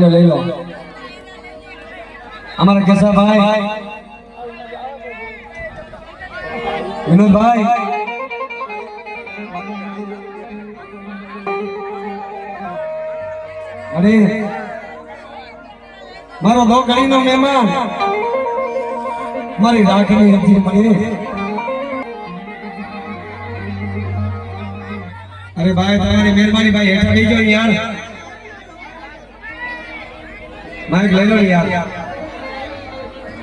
લઈ લો અમારા કેશા ભાઈ વિનોદભાઈ અરે મારો દો ગળીનો મહેમાન મારી રાખડી નથી મળી અરે ભાઈ તમારી મહેરબાની ભાઈ હેઠા બેસજો યાર માઇક લઈ લો યાર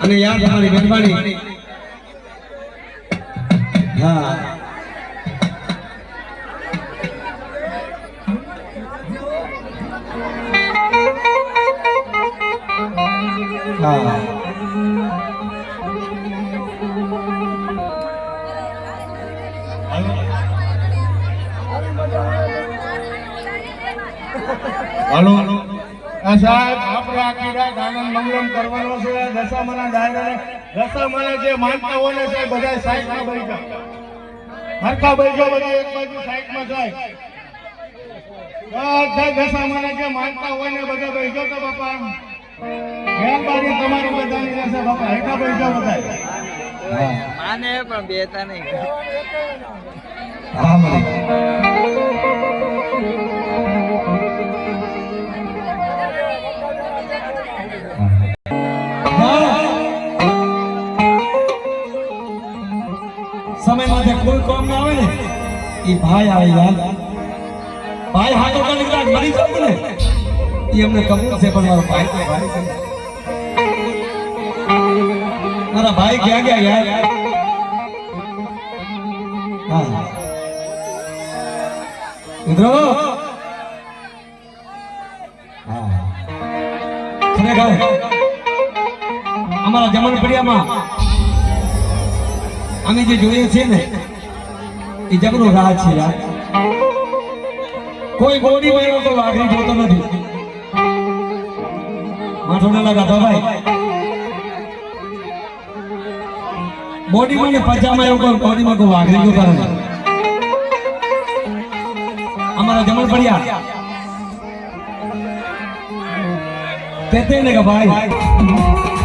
અને યાર તમારી મહેરબાની હા હા હાલો સાહેબ આપણે આખી રાત આનંદ મંગલમ કરવાનો છે દશામાના ડાયરાને દશામાના જે માનતા હોય ને સાહેબ બધા સાઈડમાં બેસા હરખા બેસજો બધા એક બાજુ સાઈડમાં જાય બધા દશામાના જે માનતા હોય ને બધા બેસજો તો બાપા મહેરબાની તમારી બધાની રહેશે બાપા હેઠા બેસજો બધા માને પણ બેતા નહીં હા મને समय माथे कोई काम ना आवे ने ई भाई आवे यार भाई हाथों का निकला मरी जाओ ने ये हमने कबूल से पर मारो भाई तो भाई से मेरा भाई क्या गया यार हां इधर हां खने गाओ हमारा जमन पड़िया मां અમે જે જોઈએ છે ને એ જગનો રાજ છે યાર કોઈ બોડી માં તો વાઘરી જોતો નથી માથો ના લગાતો ભાઈ બોડી માં ને પજામા એવું કોઈ બોડી માં કોઈ વાઘરી જોતો નથી અમારા જમણ પડ્યા કહેते हैं ना भाई